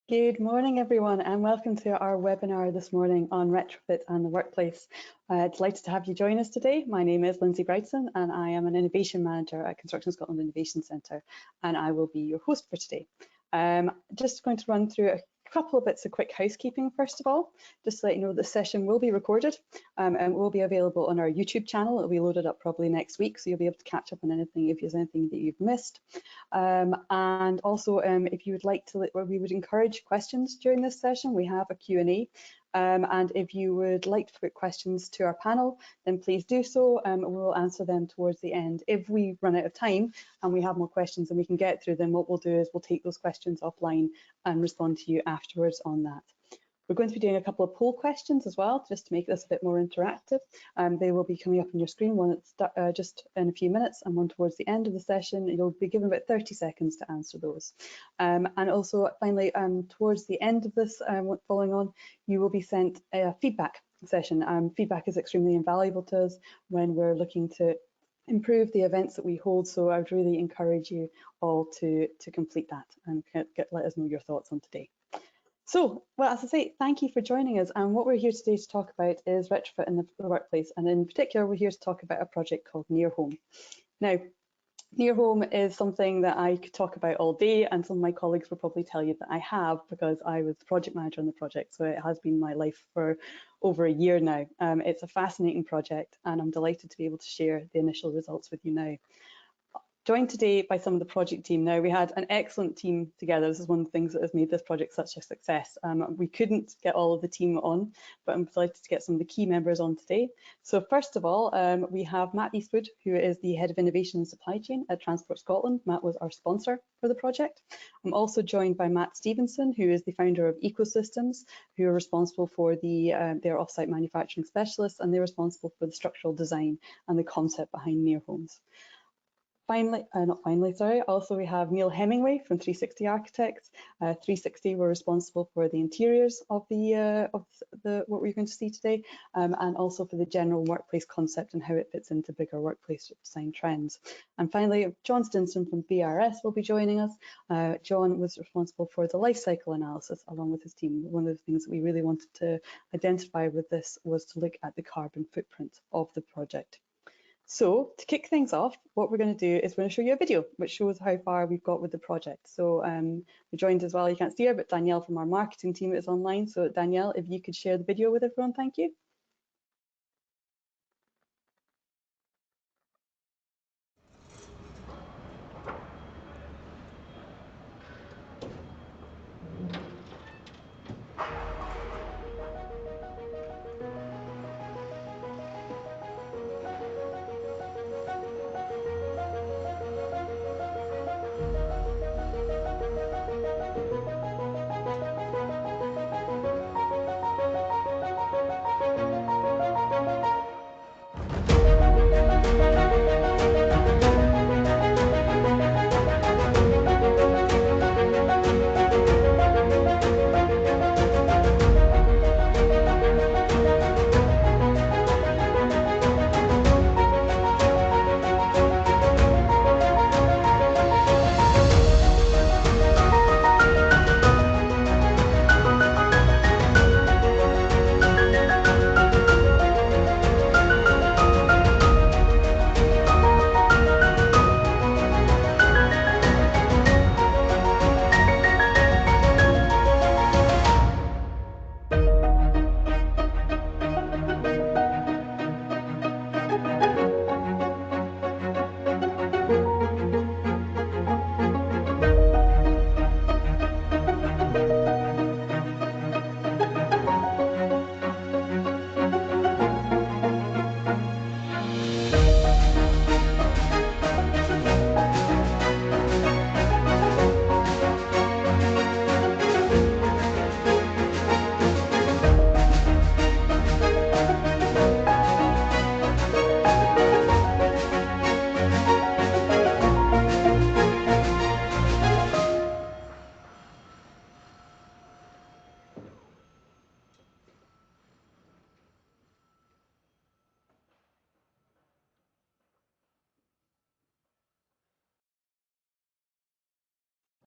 Good morning, everyone, and welcome to our webinar this morning on retrofit and the workplace. Delighted to have you join us today. My name is Lindsay Brightson, and I am an Innovation Manager at Construction Scotland Innovation Centre, and I will be your host for today. Just going to run through a couple of bits of quick housekeeping first of all, just to let you know the session will be recorded and will be available on our YouTube channel. It'll be loaded up probably next week, so you'll be able to catch up on anything if there's anything that you've missed. And also, if you would like to, we would encourage questions during this session. We have a Q&A. And if you would like to put questions to our panel, then please do so. We'll answer them towards the end. If we run out of time and we have more questions than we can get through, then what we'll do is we'll take those questions offline and respond to you afterwards on that. We're going to be doing a couple of poll questions as well, just to make this a bit more interactive. They will be coming up on your screen, one just in a few minutes and one towards the end of the session. You'll be given about 30 seconds to answer those. And also, finally, towards the end of this, following on, you will be sent a feedback session. Feedback is extremely invaluable to us when we're looking to improve the events that we hold, so I would really encourage you all to complete that and let us know your thoughts on today. So, well, as I say, thank you for joining us. And what we're here today to talk about is retrofit in the workplace. And in particular, we're here to talk about a project called Nearhome. Now, Nearhome is something that I could talk about all day, and some of my colleagues will probably tell you that I have, because I was the project manager on the project. So it has been my life for over a year now. It's a fascinating project, and I'm delighted to be able to share the initial results with you now. Joined today by some of the project team. Now, we had an excellent team together. This is one of the things that has made this project such a success. We couldn't get all of the team on, but I'm delighted to get some of the key members on today. So first of all, we have Matt Eastwood, who is the Head of Innovation and Supply Chain at Transport Scotland. Matt was our sponsor for the project. I'm also joined by Matt Stevenson, who is the founder of Ecosystems, who are responsible for their offsite manufacturing specialists, and they're responsible for the structural design and the concept behind Nearhomes. Also we have Neil Hemmingway from 360 Architects. 360 were responsible for the interiors of what we're going to see today, and also for the general workplace concept and how it fits into bigger workplace design trends. And finally, Johninson from BRS will be joining us. John was responsible for the life cycle analysis along with his team. One of the things that we really wanted to identify with this was to look at the carbon footprint of the project. So to kick things off, what we're going to do is we're going to show you a video which shows how far we've got with the project. So we're joined as well, you can't see her, but Danielle from our marketing team is online. So Danielle, if you could share the video with everyone, thank you.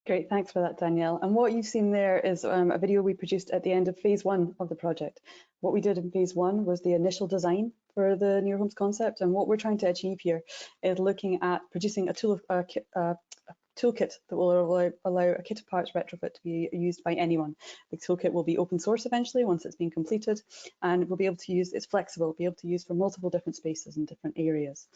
Great, thanks for that, Danielle. And what you've seen there is a video we produced at the end of phase 1 of the project. What we did in phase 1 was the initial design for the Nearhomes concept, and what we're trying to achieve here is looking at producing a toolkit that will allow a kit of parts retrofit to be used by anyone. The toolkit will be open source eventually once it's been completed, and we'll be able to use, it's flexible, be able to use for multiple different spaces and different areas.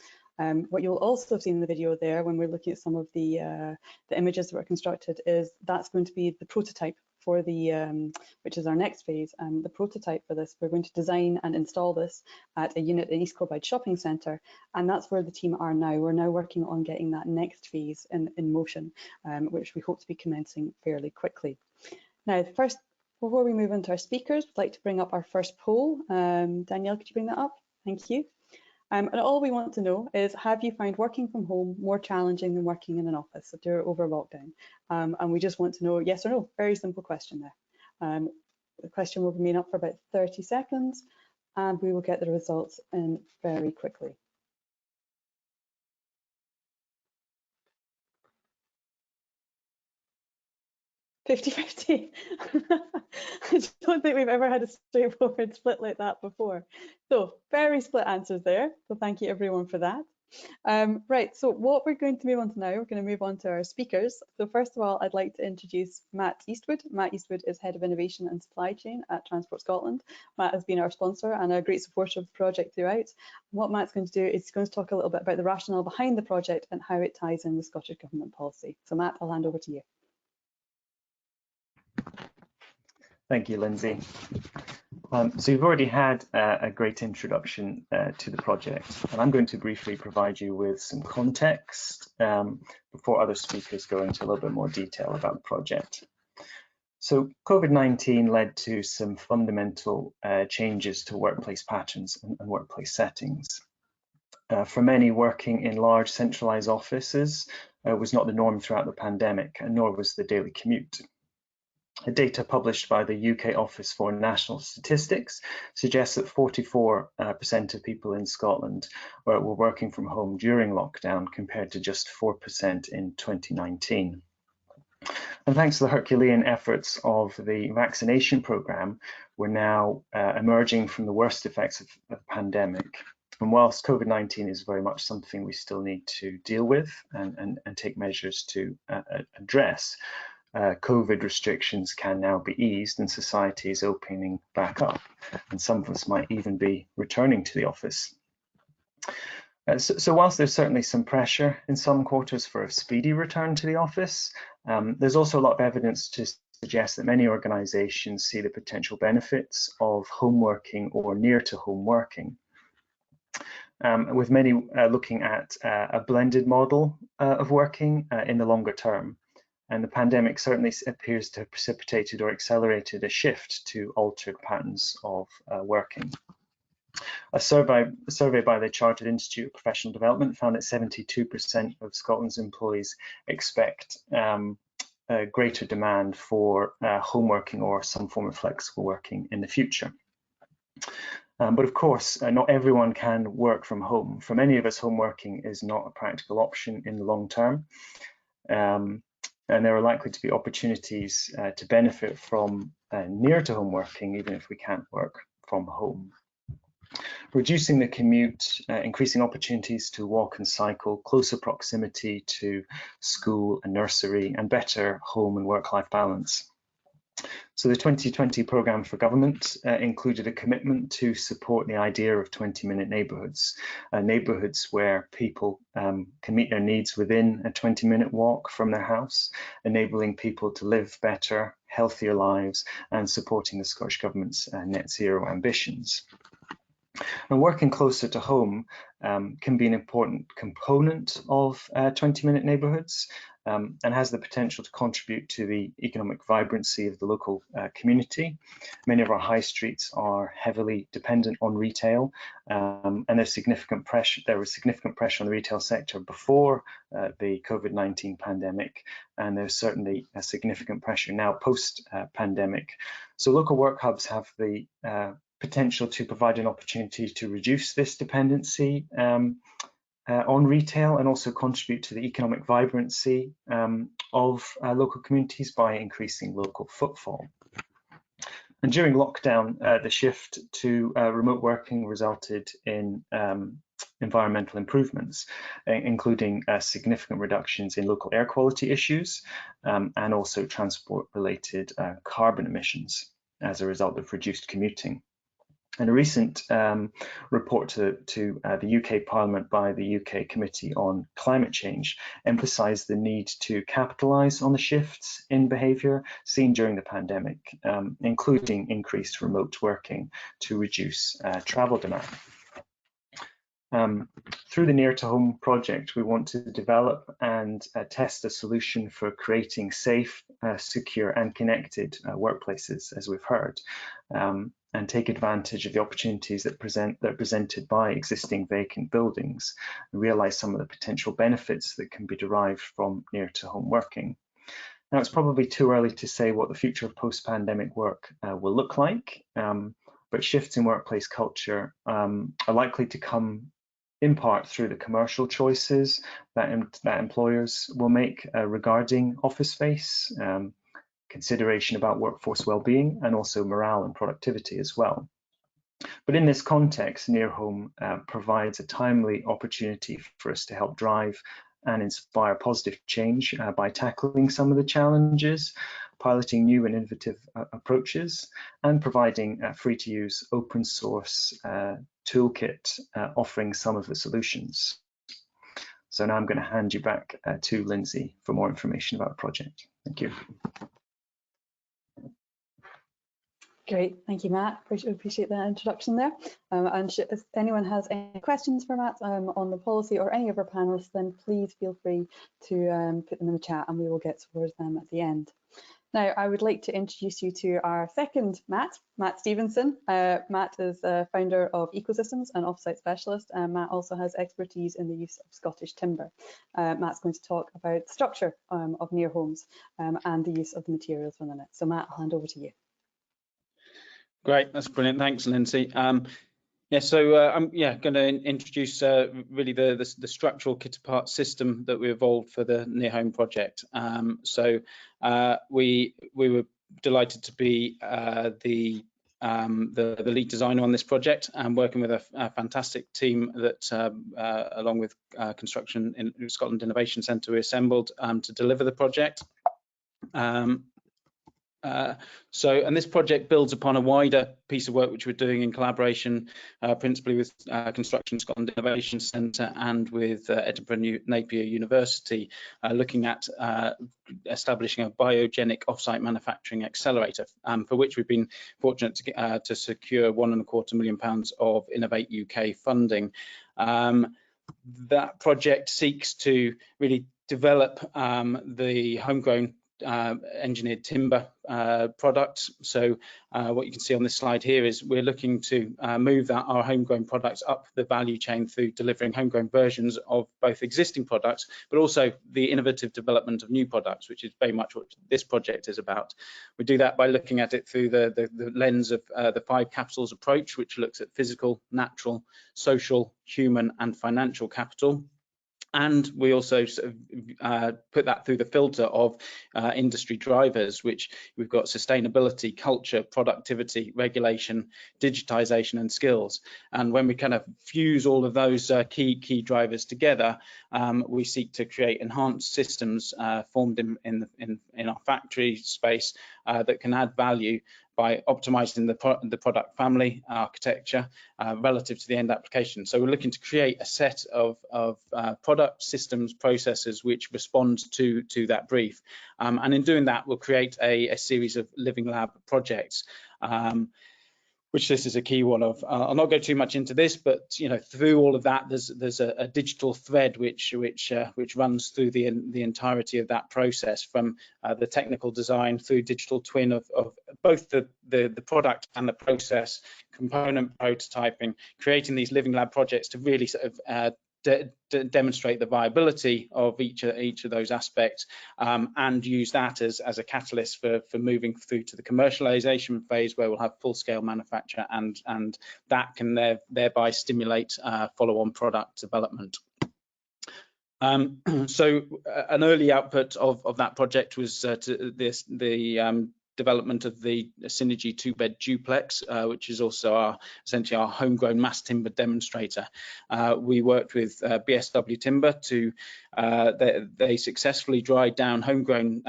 What you'll also have seen in the video there when we're looking at some of the images that were constructed is that's going to be the prototype for the, which is our next phase. The prototype for this, we're going to design and install this at a unit in East Kilbride Shopping Centre, and that's where the team are now. We're now working on getting that next phase in motion, which we hope to be commencing fairly quickly. Now, first, before we move into our speakers, we'd like to bring up our first poll. Danielle, could you bring that up? Thank you. And all we want to know is, have you found working from home more challenging than working in an office over lockdown? And we just want to know yes or no. Very simple question there. The question will remain up for about 30 seconds, and we will get the results in very quickly. 50-50. I don't think we've ever had a straightforward split like that before. So very split answers there. So thank you everyone for that. Right, so what we're going to move on to now, we're going to move on to our speakers. So first of all, I'd like to introduce Matt Eastwood. Matt Eastwood is Head of Innovation and Supply Chain at Transport Scotland. Matt has been our sponsor and a great supporter of the project throughout. What Matt's going to do is he's going to talk a little bit about the rationale behind the project and how it ties in with Scottish Government policy. So Matt, I'll hand over to you. Thank you, Lindsay. So you've already had a great introduction to the project, and I'm going to briefly provide you with some context before other speakers go into a little bit more detail about the project. So COVID-19 led to some fundamental changes to workplace patterns and workplace settings. For many, working in large centralised offices was not the norm throughout the pandemic, and nor was the daily commute. Data published by the UK Office for National Statistics suggests that 44% of people in Scotland were working from home during lockdown, compared to just 4% in 2019. And thanks to the Herculean efforts of the vaccination programme, we're now emerging from the worst effects of the pandemic. And whilst COVID-19 is very much something we still need to deal with and take measures to address, COVID restrictions can now be eased and society is opening back up, and some of us might even be returning to the office. So whilst there's certainly some pressure in some quarters for a speedy return to the office, there's also a lot of evidence to suggest that many organisations see the potential benefits of home working or near to home working. With many looking at a blended model of working in the longer term. And the pandemic certainly appears to have precipitated or accelerated a shift to altered patterns of working. A survey by the Chartered Institute of Professional Development found that 72% of Scotland's employees expect a greater demand for home working or some form of flexible working in the future. But of course, not everyone can work from home. For many of us, home working is not a practical option in the long term. And there are likely to be opportunities to benefit from near to home working, even if we can't work from home. Reducing the commute, increasing opportunities to walk and cycle, closer proximity to school and nursery, and better home and work-life balance. So the 2020 programme for government included a commitment to support the idea of 20-minute neighbourhoods, neighbourhoods where people can meet their needs within a 20-minute walk from their house, enabling people to live better, healthier lives, and supporting the Scottish Government's net zero ambitions. And working closer to home can be an important component of 20-minute neighbourhoods, and has the potential to contribute to the economic vibrancy of the local community. Many of our high streets are heavily dependent on retail, and there was significant pressure on the retail sector before the COVID-19 pandemic, and there's certainly a significant pressure now post-pandemic. So local work hubs have the potential to provide an opportunity to reduce this dependency on retail and also contribute to the economic vibrancy of local communities by increasing local footfall. And during lockdown, the shift to remote working resulted in environmental improvements, including significant reductions in local air quality issues and also transport-related carbon emissions as a result of reduced commuting. And a recent report to the UK Parliament by the UK Committee on Climate Change emphasised the need to capitalise on the shifts in behaviour seen during the pandemic, including increased remote working to reduce travel demand. Through the Near to Home project, we want to develop and test a solution for creating safe, secure and connected workplaces, as we've heard, and take advantage of the opportunities that are presented by existing vacant buildings and realise some of the potential benefits that can be derived from near to home working. Now, it's probably too early to say what the future of post-pandemic work will look like, but shifts in workplace culture are likely to come in part through the commercial choices that employers will make regarding office space, consideration about workforce well-being, and also morale and productivity as well. But in this context, Nearhome provides a timely opportunity for us to help drive and inspire positive change by tackling some of the challenges, piloting new and innovative approaches, and providing a free-to-use open source toolkit offering some of the solutions. So now I'm going to hand you back to Lindsay for more information about the project. Thank you. Great, thank you, Matt. Appreciate that introduction there. And if anyone has any questions for Matt on the policy or any of our panelists, then please feel free to put them in the chat and we will get towards them at the end. Now, I would like to introduce you to our second Matt Stevenson. Matt is a founder of Ecosystems and offsite specialist, and Matt also has expertise in the use of Scottish timber. Matt's going to talk about the structure of near homes and the use of the materials within it. So Matt, I'll hand over to you. Great, that's brilliant. Thanks, Lindsay. I'm going to introduce really the structural kit apart system that we evolved for the Nearhome project. We were delighted to be the lead designer on this project and working with a fantastic team that, along with Construction in Scotland Innovation Centre, we assembled to deliver the project. And this project builds upon a wider piece of work which we're doing in collaboration principally with Construction Scotland Innovation Centre and with Edinburgh Napier University, looking at establishing a biogenic offsite manufacturing accelerator, for which we've been fortunate to secure £1.25 million of Innovate UK funding. That project seeks to really develop the homegrown engineered timber products. So what you can see on this slide here is we're looking to move our homegrown products up the value chain through delivering homegrown versions of both existing products, but also the innovative development of new products, which is very much what this project is about. We do that by looking at it through the lens of the 5 capitals approach, which looks at physical, natural, social, human and financial capital. And we also sort of put that through the filter of industry drivers, which we've got sustainability, culture, productivity, regulation, digitization and skills. And when we kind of fuse all of those key drivers together, we seek to create enhanced systems formed in our factory space that can add value by optimizing the product family architecture relative to the end application. So we're looking to create a set of product systems, processes which respond to that brief. And in doing that, we'll create a series of living lab projects, which this is a key one of. I'll not go too much into this, but through all of that, there's a digital thread which runs through the entirety of that process, from the technical design through digital twin of both the product and the process, component prototyping, creating these living lab projects to really sort of demonstrate the viability of each of those aspects, and use that as a catalyst for moving through to the commercialization phase, where we'll have full-scale manufacture, and that can thereby stimulate follow-on product development. So an early output of that project was the development of the Synergy 2-bed duplex, which is also essentially our homegrown mass timber demonstrator. We worked with BSW Timber to they successfully dried down homegrown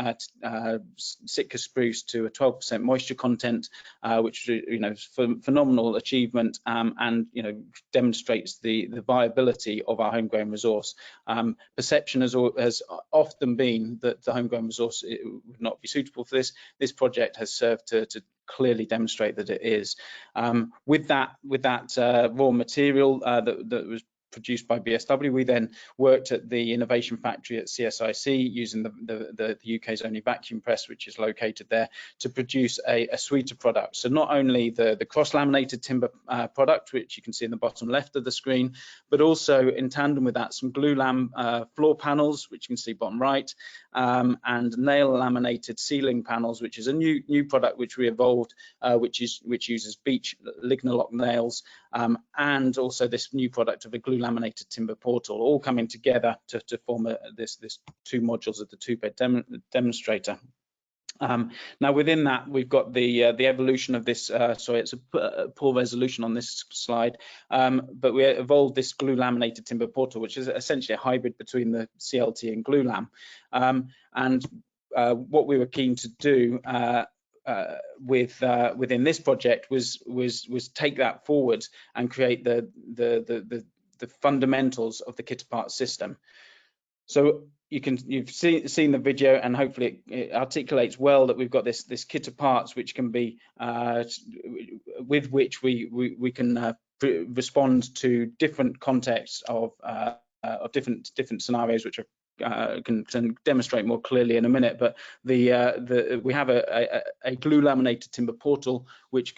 Sitka spruce to a 12% moisture content, which is phenomenal achievement, and demonstrates the viability of our homegrown resource. Perception has often been that the homegrown resource would not be suitable for this. This project has served to clearly demonstrate that it is. With that raw material that was produced by BSW, we then worked at the innovation factory at CSIC using the UK's only vacuum press, which is located there, to produce a suite of products. So not only the cross-laminated timber product, which you can see in the bottom left of the screen, but also in tandem with that, some glulam floor panels, which you can see bottom right, and nail laminated ceiling panels, which is a new product which we evolved, which uses beech lignalock nails, and also this new product of a glue laminated timber portal, all coming together to form this two modules of the 2-bed demonstrator. Now within that, we've got the evolution of this. Sorry, it's a poor resolution on this slide, but we evolved this glue laminated timber portal, which is essentially a hybrid between the CLT and glulam. And what we were keen to do within this project was take that forward and create the fundamentals of the kit apart system. So you've seen the video, and hopefully it articulates well that we've got this kit of parts which can be with which we can respond to different contexts of different scenarios, which can demonstrate more clearly in a minute. But we have a glue laminated timber portal which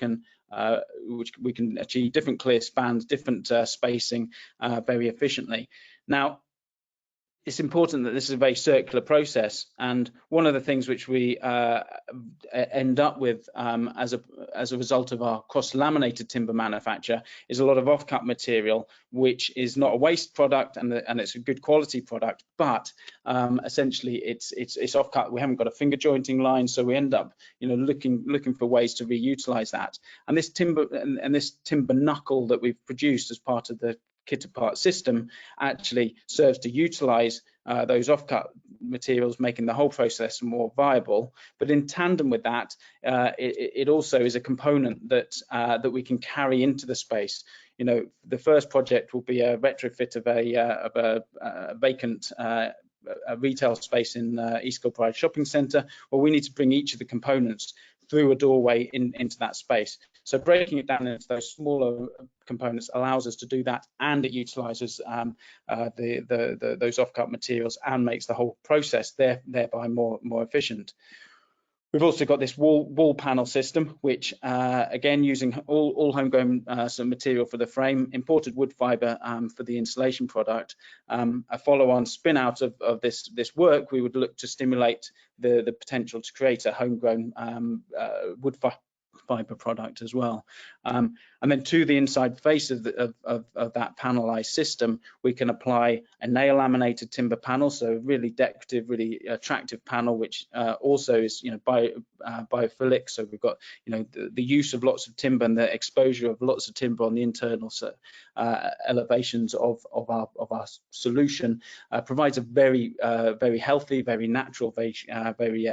we can achieve different clear spans, different spacing very efficiently. Now, it's important that this is a very circular process, and one of the things which we end up with as a result of our cross-laminated timber manufacture is a lot of off-cut material, which is not a waste product, and it's a good quality product, but essentially it's off-cut. We haven't got a finger jointing line, so we end up looking for ways to reutilize that. And this timber knuckle that we've produced as part of the kit apart system actually serves to utilize those off-cut materials, making the whole process more viable. But in tandem with that, it also is a component that we can carry into the space. The first project will be a retrofit of a vacant retail space in East Kilbride Shopping Centre, where we need to bring each of the components through a doorway into that space. So breaking it down into those smaller components allows us to do that, and it utilizes those off-cut materials and makes the whole process thereby more efficient. We've also got this wall panel system, which again, using all homegrown some material for the frame, imported wood fibre for the insulation product. A follow-on spin out of this work, we would look to stimulate the potential to create a homegrown wood fibre product as well. And then to the inside face of that panelized system, we can apply a nail laminated timber panel, so really decorative, really attractive panel, which also is biophilic. So we've got the use of lots of timber and the exposure of lots of timber on the internal elevations of our solution provides a very healthy, very natural, very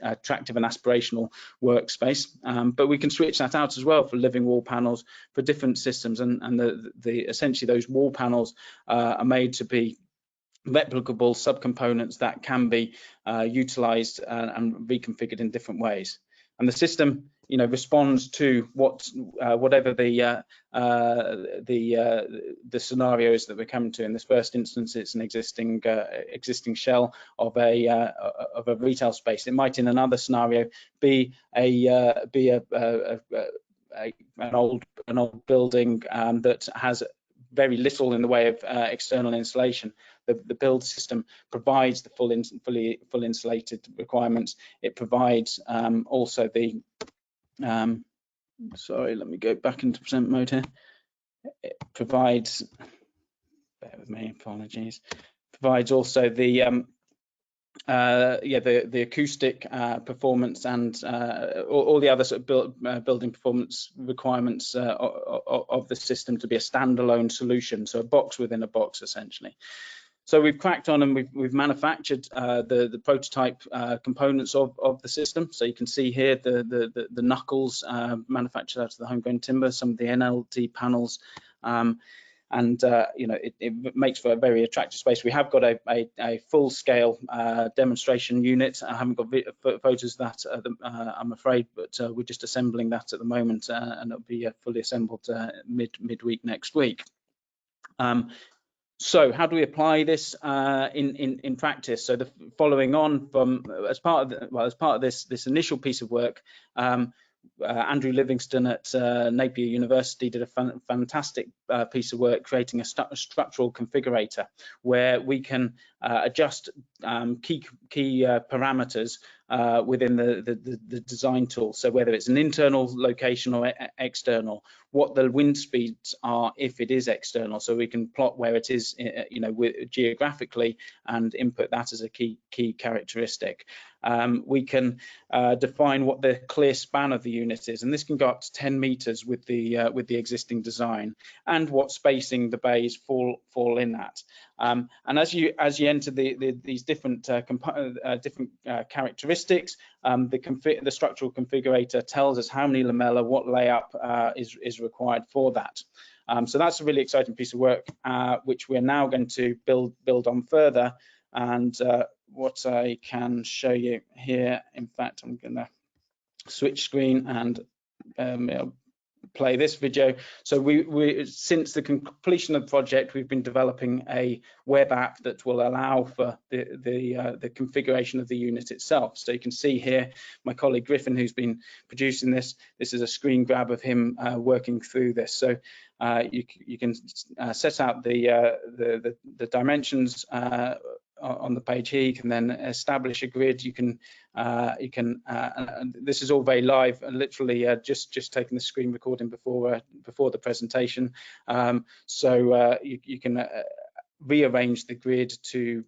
attractive and aspirational workspace. But we can switch that out as well for living wall panels for different systems, and essentially those wall panels are made to be replicable subcomponents that can be utilized and reconfigured in different ways. And the system responds to whatever the scenarios that we're coming to. In this first instance, it's an existing shell of a retail space. It might, in another scenario, be an old building that has very little in the way of external insulation. The build system provides the full insulated requirements. It provides also the sorry, let me go back into present mode here. It provides bear with me, apologies. Provides also the the acoustic performance and all the other sort of building performance requirements of the system to be a standalone solution, so a box within a box essentially. So we've cracked on and we've manufactured the prototype components of the system. So you can see here the knuckles manufactured out of the homegrown timber, some of the NLT panels, and you know, it makes for a very attractive space. We have got a full-scale demonstration unit. I haven't got photos of that, I'm afraid, but we're just assembling that at the moment, and it'll be fully assembled midweek next week. So how do we apply this in practice? So following on from as part of this initial piece of work, Andrew Livingston at Napier University did a fantastic piece of work creating a structural configurator where we can adjust key parameters within the design tool. So whether it's an internal location or external, what the wind speeds are if it is external, so we can plot where it is, you know, geographically, and input that as a key characteristic. We can define what the clear span of the unit is, and this can go up to 10 meters with the existing design, and what spacing the bays fall in at. And as you enter these different characteristics, the structural configurator tells us how many lamella, what layup is required for that. So that's a really exciting piece of work, which we're now going to build on further. And what I can show you here, in fact, I'm going to switch screen and play this video. So we since the completion of the project, we've been developing a web app that will allow for the configuration of the unit itself. So you can see here my colleague Griffin, who's been producing this. This is a screen grab of him working through this. So you can set out the dimensions on the page here. You can then establish a grid. You can this is all very live, literally just taking the screen recording before the presentation. So you can rearrange the grid to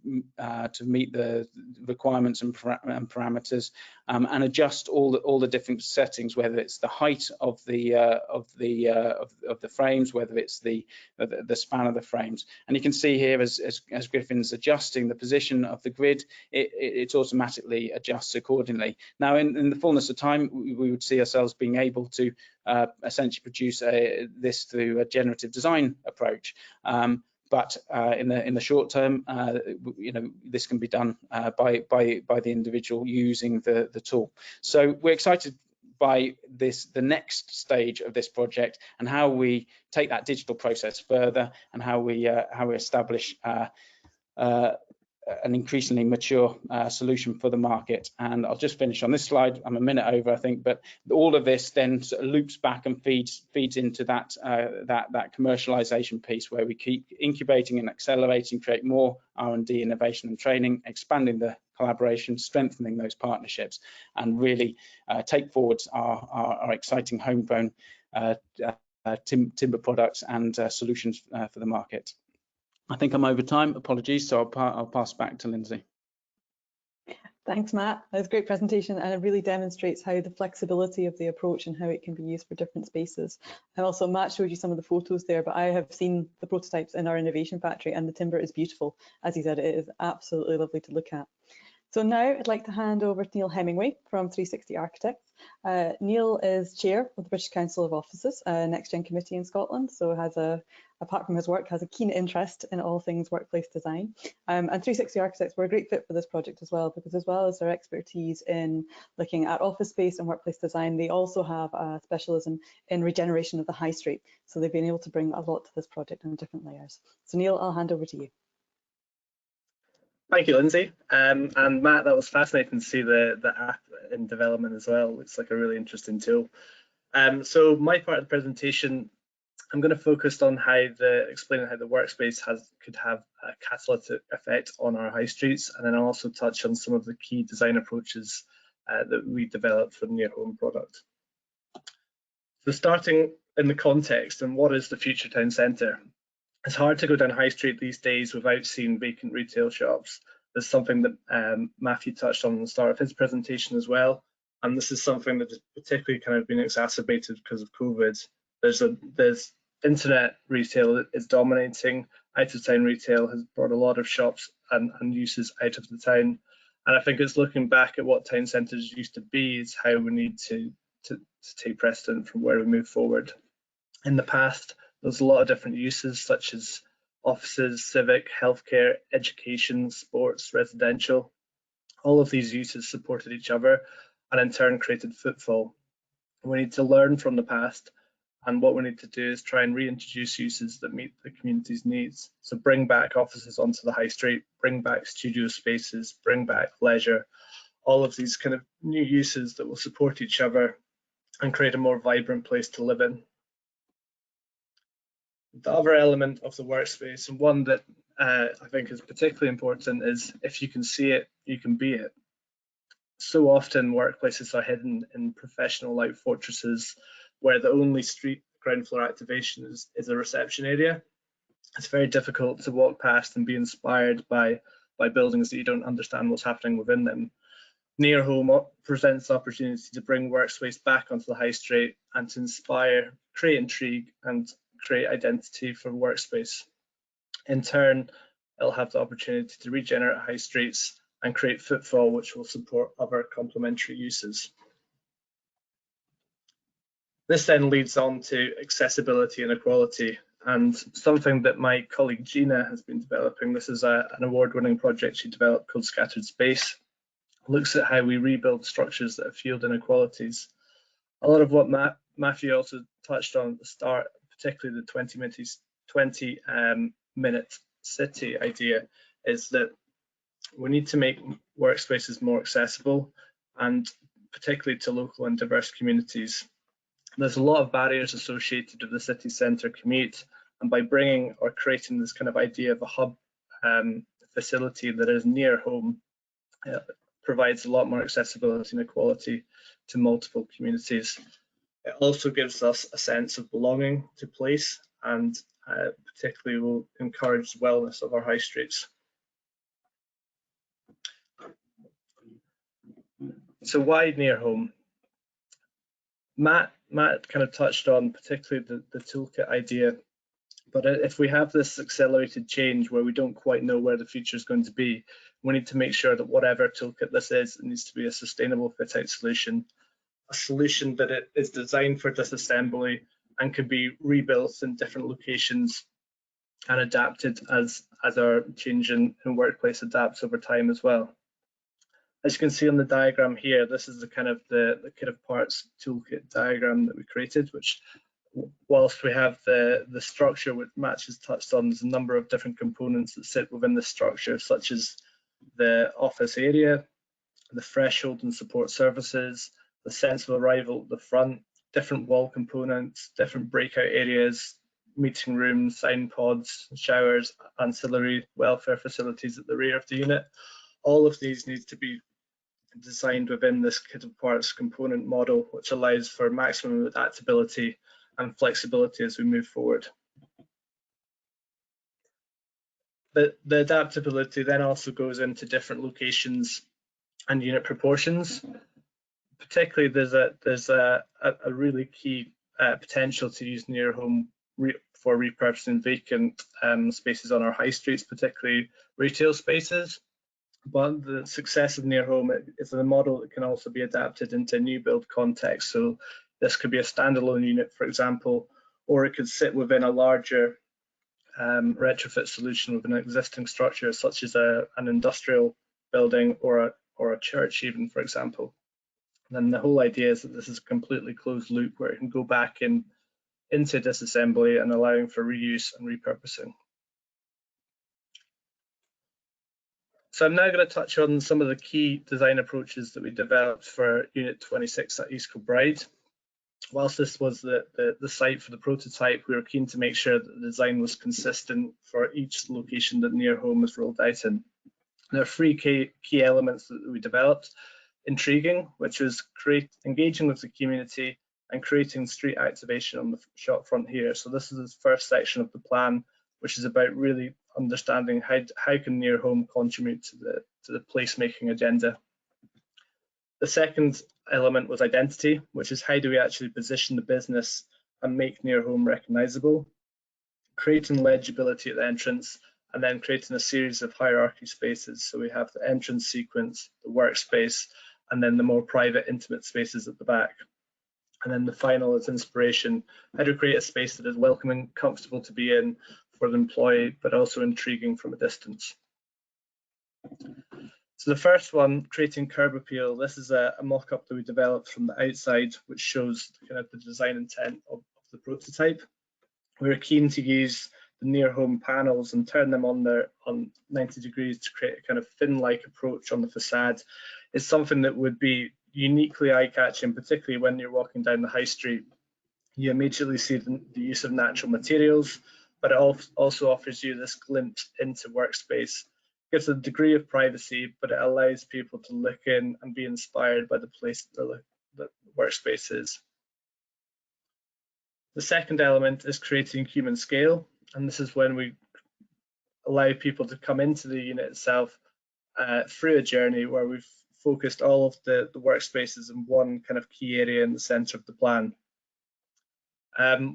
meet the requirements and parameters, and adjust all the different settings, whether it's the height of the frames, whether it's the span of the frames. And you can see here as Griffin's adjusting the position of the grid, it automatically adjusts accordingly. Now in the fullness of time, we would see ourselves being able to essentially produce this through a generative design approach. But in the short term, you know, this can be done by the individual using the tool. So we're excited by the next stage of this project and how we take that digital process further, and how we establish an increasingly mature solution for the market. And I'll just finish on this slide. I'm a minute over, I think, but all of this then sort of loops back and feeds into that commercialization piece, where we keep incubating and accelerating, create more R&D, innovation and training, expanding the collaboration, strengthening those partnerships, and really take forward our exciting homegrown timber products and solutions for the market. I think I'm over time, apologies, so I'll pass back to Lindsay. Thanks, Matt. That was a great presentation, and it really demonstrates how the flexibility of the approach and how it can be used for different spaces. And also, Matt showed you some of the photos there, but I have seen the prototypes in our innovation factory, and the timber is beautiful. As he said, it is absolutely lovely to look at. So now I'd like to hand over to Neil Hemmingway from 360 Architects. Neil is chair of the British Council of Offices, Next Gen Committee in Scotland, so has apart from his work, has a keen interest in all things workplace design. And 360 Architects were a great fit for this project as well, because as well as their expertise in looking at office space and workplace design, they also have a specialism in regeneration of the high street. So they've been able to bring a lot to this project in different layers. So Neil, I'll hand over to you. Thank you, Lindsay. And Matt, that was fascinating to see the app in development as well. Looks like a really interesting tool. So my part of the presentation, I'm going to focus on explaining how the workspace could have a catalytic effect on our high streets, and then I'll also touch on some of the key design approaches that we developed for the Nearhome product. So starting in the context, and what is the future town centre? It's hard to go down High Street these days without seeing vacant retail shops. This is something that Matthew touched on at the start of his presentation as well. And this is something that has particularly kind of been exacerbated because of COVID. There's internet retail that is dominating. Out of town retail has brought a lot of shops and uses out of the town. And I think it's looking back at what town centres used to be is how we need to take precedent from where we move forward. In the past, there's a lot of different uses such as offices, civic, healthcare, education, sports, residential. All of these uses supported each other and in turn created footfall. We need to learn from the past, and what we need to do is try and reintroduce uses that meet the community's needs. So bring back offices onto the high street, bring back studio spaces, bring back leisure, all of these kind of new uses that will support each other and create a more vibrant place to live in. The other element of the workspace, and one that I think is particularly important, is if you can see it, you can be it. So often workplaces are hidden in professional light fortresses where the only street ground floor activation is a reception area. It's very difficult to walk past and be inspired by buildings that you don't understand what's happening within them. Nearhome presents the opportunity to bring workspace back onto the high street and to inspire, create intrigue and create identity for workspace. In turn, it'll have the opportunity to regenerate high streets and create footfall, which will support other complementary uses. This then leads on to accessibility and equality, and something that my colleague Gina has been developing. This is an award-winning project she developed called Scattered Space. It looks at how we rebuild structures that have fueled inequalities. A lot of what Matthew also touched on at the start, particularly the 20-minute city idea, is that we need to make workspaces more accessible, and particularly to local and diverse communities. There's a lot of barriers associated with the city centre commute, and by bringing or creating this kind of idea of a hub facility that is near home, provides a lot more accessibility and equality to multiple communities. It also gives us a sense of belonging to place, and particularly will encourage the wellness of our high streets. So why near home? Matt kind of touched on particularly the toolkit idea, but if we have this accelerated change where we don't quite know where the future is going to be, we need to make sure that whatever toolkit this is, it needs to be a sustainable fit-out solution, a solution that it is designed for disassembly and can be rebuilt in different locations and adapted as our change in workplace adapts over time as well. As you can see on the diagram here, this is the kind of the kit of parts toolkit diagram that we created, which, whilst we have the structure which Matt has touched on, there's a number of different components that sit within the structure, such as the office area, the threshold and support services, the sense of arrival at the front, different wall components, different breakout areas, meeting rooms, sign pods, showers, ancillary welfare facilities at the rear of the unit. All of these need to be designed within this kit of parts component model, which allows for maximum adaptability and flexibility as we move forward. The adaptability then also goes into different locations and unit proportions. Particularly, there's a really key potential to use Nearhome for repurposing vacant spaces on our high streets, particularly retail spaces. But the success of Nearhome is a model that can also be adapted into a new build context. So this could be a standalone unit, for example, or it could sit within a larger retrofit solution with an existing structure, such as an industrial building or a church even, for example. And then the whole idea is that this is a completely closed loop where it can go back into disassembly and allowing for reuse and repurposing. So I'm now going to touch on some of the key design approaches that we developed for Unit 26 at East Kilbride. Whilst this was the site for the prototype, we were keen to make sure that the design was consistent for each location that Nearhome was rolled out in. There are three key elements that we developed. Intriguing, which was engaging with the community and creating street activation on the shop front here. So this is the first section of the plan, which is about really understanding how can Nearhome contribute to the placemaking agenda. The second element was identity, which is how do we actually position the business and make Nearhome recognisable, creating legibility at the entrance, and then creating a series of hierarchy spaces. So we have the entrance sequence, the workspace, and then the more private, intimate spaces at the back. And then the final is inspiration. How to create a space that is welcoming, comfortable to be in for the employee, but also intriguing from a distance. So the first one, creating curb appeal. This is a mock-up that we developed from the outside, which shows kind of the design intent of the prototype. We were keen to use the Nearhome panels and turn them on 90 degrees to create a kind of fin-like approach on the facade. It's something that would be uniquely eye-catching, particularly when you're walking down the high street. You immediately see the use of natural materials, but it also offers you this glimpse into workspace. It gives a degree of privacy, but it allows people to look in and be inspired by the place that the workspace is. The second element is creating human scale, and this is when we allow people to come into the unit itself through a journey where we've focused all of the workspaces in one kind of key area in the centre of the plan.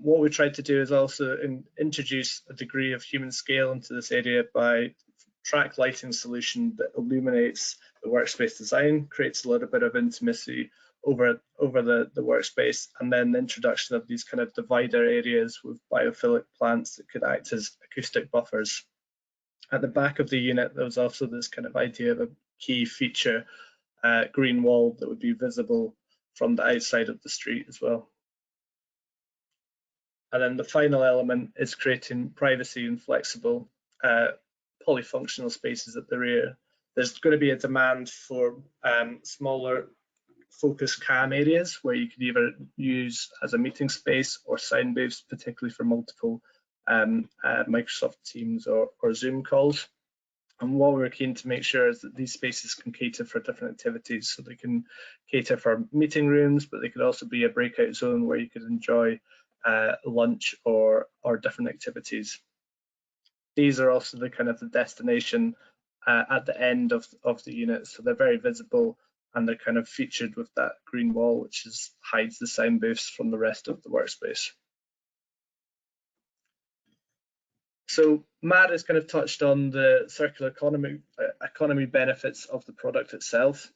What we tried to do is also introduce a degree of human scale into this area by track lighting solution that illuminates the workspace design, creates a little bit of intimacy over the workspace, and then the introduction of these kind of divider areas with biophilic plants that could act as acoustic buffers. At the back of the unit, there was also this kind of idea of a key feature green wall that would be visible from the outside of the street as well. And then the final element is creating privacy and flexible polyfunctional spaces at the rear. There's going to be a demand for smaller focused cam areas where you could either use as a meeting space or sound booths, particularly for multiple Microsoft Teams or Zoom calls. And what we're keen to make sure is that these spaces can cater for different activities. So they can cater for meeting rooms, but they could also be a breakout zone where you could enjoy lunch or different activities. These are also the kind of the destination at the end of the unit. So they're very visible and they're kind of featured with that green wall, which hides the sound booths from the rest of the workspace. So Matt has kind of touched on the circular economy benefits of the product itself.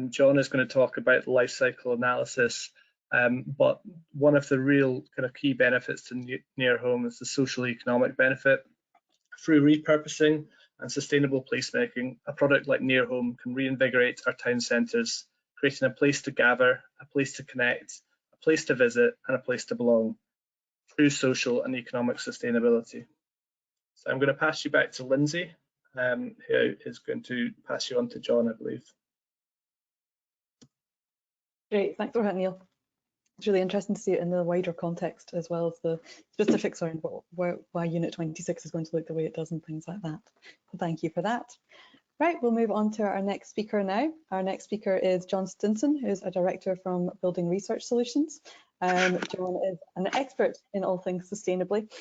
John is going to talk about the life cycle analysis, but one of the real kind of key benefits to Nearhome is the social economic benefit. Through repurposing and sustainable placemaking, a product like Nearhome can reinvigorate our town centres, creating a place to gather, a place to connect, a place to visit, and a place to belong, through social and economic sustainability. So I'm going to pass you back to Lindsay, who is going to pass you on to John, I believe. Great, thanks for that, Neil. It's really interesting to see it in the wider context as well as the specifics around why Unit 26 is going to look the way it does and things like that. So thank you for that. Right, we'll move on to our next speaker now. Our next speaker is John Stevenson, who's a director from Building Research Solutions. John is an expert in all things sustainability.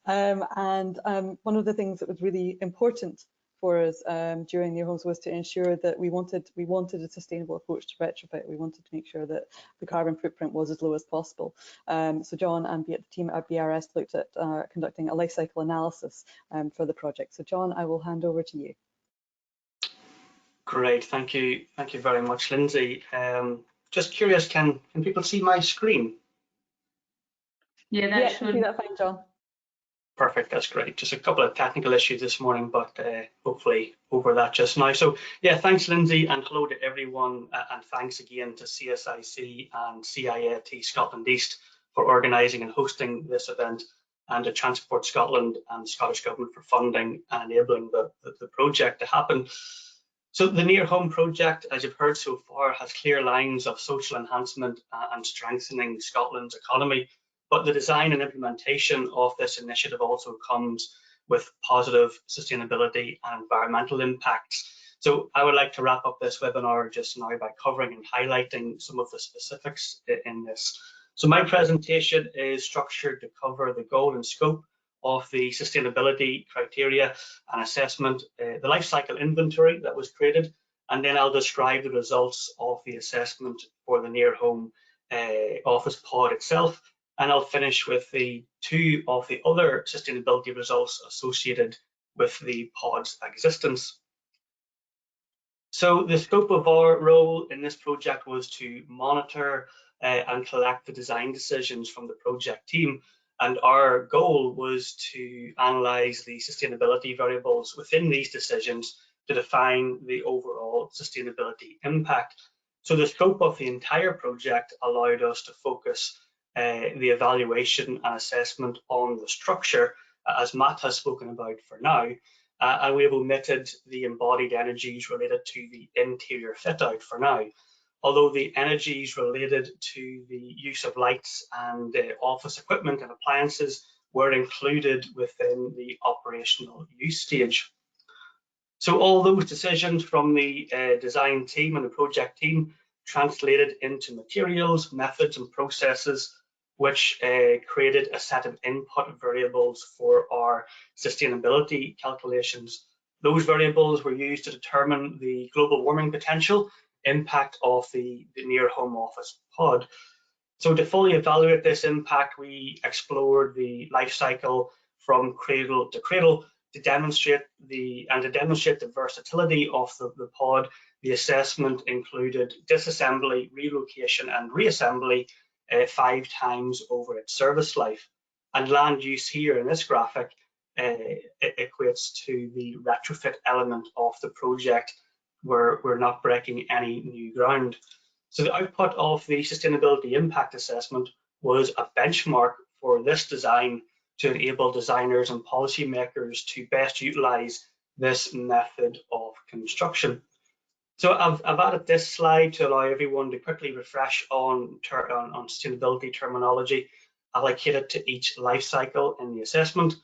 And one of the things that was really important for us during Nearhomes was to ensure that we wanted a sustainable approach to retrofit. We wanted to make sure that the carbon footprint was as low as possible. So John and the team at BRS looked at conducting a life cycle analysis for the project. So John, I will hand over to you. Great, thank you very much, Lindsay. Just curious, can people see my screen? Yeah, I can see that fine, John. Perfect, that's great. Just a couple of technical issues this morning, but hopefully over that just now. So yeah, thanks Lindsay, and hello to everyone, and thanks again to CSIC and CIAT Scotland East for organising and hosting this event, and to Transport Scotland and the Scottish Government for funding and enabling the project to happen. So the Nearhome project, as you've heard so far, has clear lines of social enhancement and strengthening Scotland's economy. But the design and implementation of this initiative also comes with positive sustainability and environmental impacts. So I would like to wrap up this webinar just now by covering and highlighting some of the specifics in this. So my presentation is structured to cover the goal and scope of the sustainability criteria and assessment, the life cycle inventory that was created, and then I'll describe the results of the assessment for the Nearhome office pod itself, and I'll finish with the two of the other sustainability results associated with the pod's existence. So the scope of our role in this project was to monitor and collect the design decisions from the project team, and our goal was to analyse the sustainability variables within these decisions to define the overall sustainability impact. So the scope of the entire project allowed us to focus the evaluation and assessment on the structure, as Matt has spoken about for now, and we have omitted the embodied energies related to the interior fit out for now. Although the energies related to the use of lights and office equipment and appliances were included within the operational use stage. So all those decisions from the design team and the project team translated into materials, methods and processes which created a set of input variables for our sustainability calculations. Those variables were used to determine the global warming potential impact of the Nearhome office pod. So to fully evaluate this impact, we explored the life cycle from cradle to cradle to demonstrate the versatility of the pod. The assessment included disassembly, relocation and reassembly 5 times over its service life. And land use here in this graphic equates to the retrofit element of the project, where we're not breaking any new ground. So the output of the sustainability impact assessment was a benchmark for this design to enable designers and policymakers to best utilise this method of construction. So I've added this slide to allow everyone to quickly refresh on sustainability terminology allocated to each life cycle in the assessment.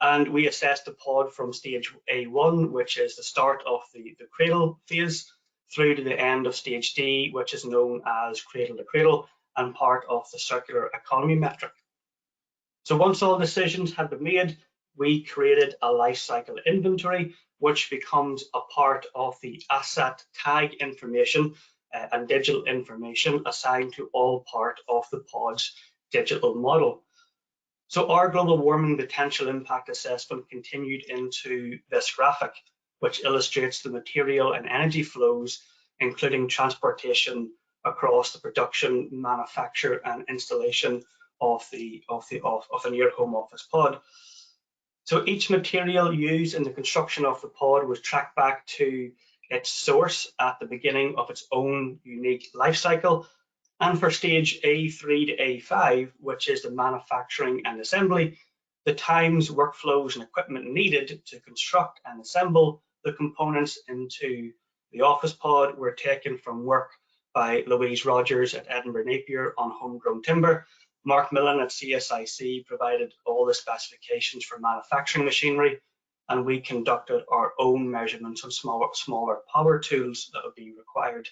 And we assessed the pod from stage A1, which is the start of the cradle phase, through to the end of stage D, which is known as cradle to cradle and part of the circular economy metric. So once all decisions had been made, we created a life cycle inventory, which becomes a part of the asset tag information and digital information assigned to all part of the pod's digital model. So our global warming potential impact assessment continued into this graphic, which illustrates the material and energy flows, including transportation across the production, manufacture and installation of the Nearhome office pod. So each material used in the construction of the pod was tracked back to its source at the beginning of its own unique life cycle. And for stage A3 to A5, which is the manufacturing and assembly, the times, workflows and equipment needed to construct and assemble the components into the office pod were taken from work by Louise Rogers at Edinburgh Napier on homegrown timber. Mark Millen at CSIC provided all the specifications for manufacturing machinery, and we conducted our own measurements on smaller power tools that would be required.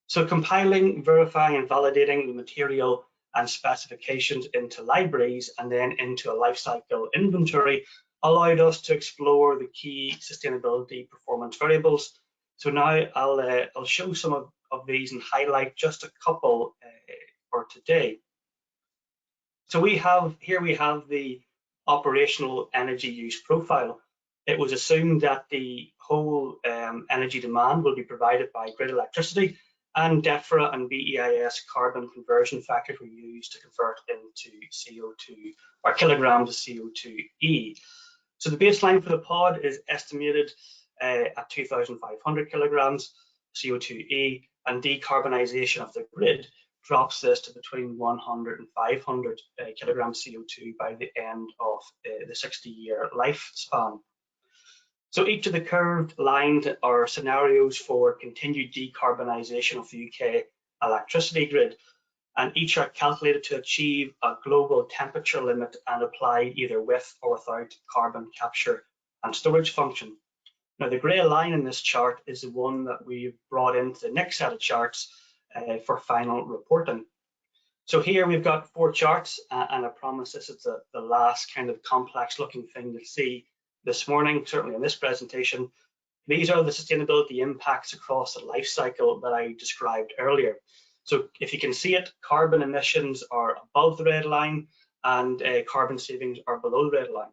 So compiling, verifying and validating the material and specifications into libraries and then into a life cycle inventory allowed us to explore the key sustainability performance variables. So now I'll show some of these and highlight just a couple for today. So here we have the operational energy use profile. It was assumed that the whole energy demand will be provided by grid electricity, and DEFRA and BEIS carbon conversion factors were used to convert into CO2 or kilograms of CO2e. So the baseline for the pod is estimated at 2,500 kilograms CO2e, and decarbonisation of the grid drops this to between 100 and 500 kilograms CO2 by the end of the 60-year lifespan. So each of the curved lines are scenarios for continued decarbonisation of the UK electricity grid, and each are calculated to achieve a global temperature limit and apply either with or without carbon capture and storage function. Now the grey line in this chart is the one that we've brought into the next set of charts for final reporting. So here we've got 4 charts, and I promise this is the last kind of complex looking thing you'll see this morning, certainly in this presentation. These are the sustainability impacts across the life cycle that I described earlier. So if you can see it, carbon emissions are above the red line and carbon savings are below the red line.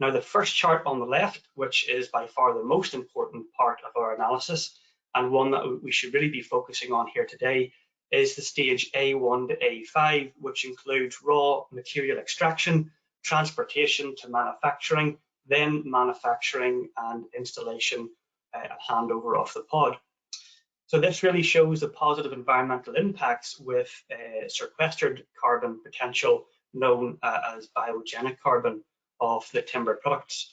Now, the first chart on the left, which is by far the most important part of our analysis and one that we should really be focusing on here today, is the stage A1 to A5, which includes raw material extraction, transportation to manufacturing, then manufacturing and installation and handover of the pod. So this really shows the positive environmental impacts with sequestered carbon potential known as biogenic carbon of the timber products.